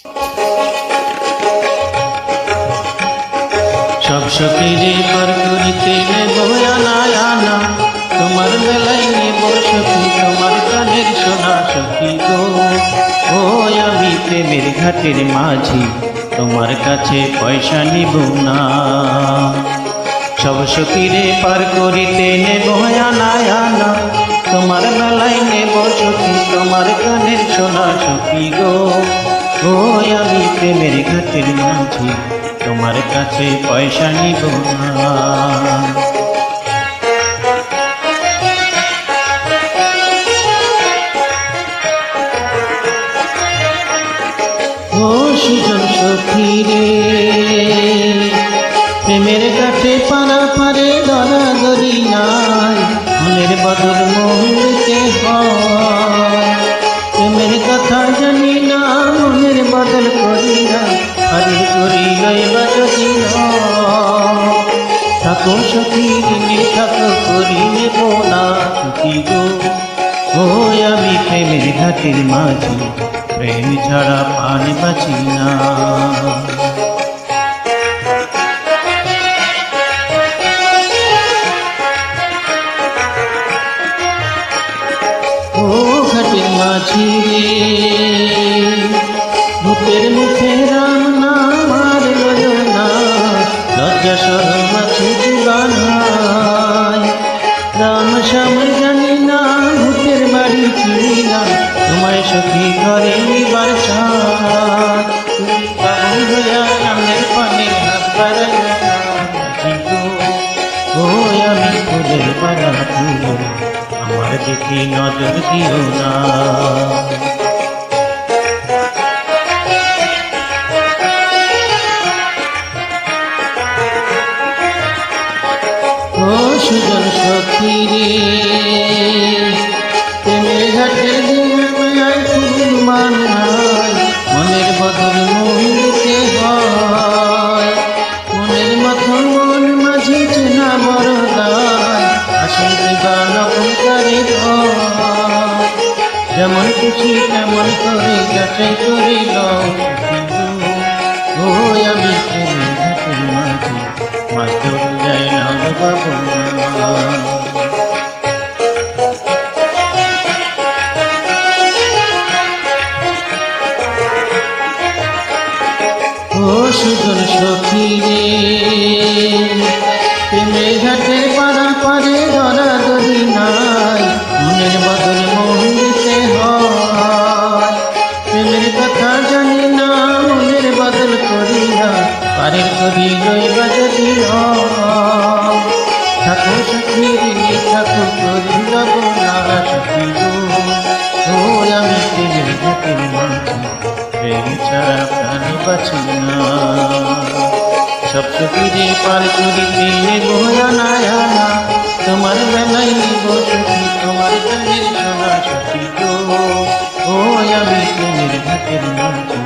সব সখীরে পার করিতে নেব আনা আনা, তোমার বেলায় নেব সখী তোমার কানের সোনা সখী গো। ও আমি প্রেমের ঘাটের মাঝি, তোমার কাছে পয়সা নিব না। সব সখীরে পার করিতে নেব আনা আনা, তোমার বেলায় নেব সখী তোমার কানের সোনা সখী গো। ও আমি প্রেমের ঘাটের মাঝি, তোমার কাছে পয়সা নিব না। ও সুজন সখী রে, প্রেমের কাছে পারা পারে দরাদরি নাই, মনের বদল মনকে হয়। প্রেমের কথা জানি না, মনের বদল করি না, হারিয়ে করি লইবা যদি থাকো সখী ঋণে থাকো করি নেব না সখী গো। ও আমি প্রেমের ঘাটের মাঝি, প্রেম ছাড়া প্রাণ বাঁচি না। ও ঘাটের মাঝি রে, ভূতের মুখে রাম নাম আর লয় না, লজ্জা শরম আছে জীবনায়। রাম শ্যাম জানি না, ভূতের বাড়ি চিনি না, তোমায় সখী ঘরে নিবার চায়। তুমি পাগল হইয়া সামনের পানে হাত বাড়াইয়া মাঝি গো। ও আমি ফুলের বাড়া ফুল, আমার দেখি নজর দিও না। ও সুজন সখী রে, প্রেমের ঘাটের দিনায় ফুল মানায়, মনের বদল মনকে হয়। মনের মতন মন মাঝি চেনা বড় দায়, আসল দিবানা করে যেমন খুশি তেমন করে যাচাই করে লও সখী গো। ও আমি প্রেমের ঘাটের মাঝি, মাছ ধরে যায় না বাবু না। ও সুজন সখী রে, প্রেমের ঘাটের পাড়া পারে দরাদরি নাই, মনের বদল মন দিতে হয়। প্রেমের কথা জানি না, মনের বদল করি না, পারের করি লইবা যদি থাকো সখী ঋণে থাকো করি লব না সখী গো। ও আমি প্রেমের ঘাটের মাঝি, প্রেম ছাড়া প্রাণ বাঁচি না। সব সখীরে পার করিতে নেব আনা আনা, তোমার বেলায় নেব সখী তোমার কানের সোনা সখী গো। ও আমি প্রেমের ঘাটের মাঝি,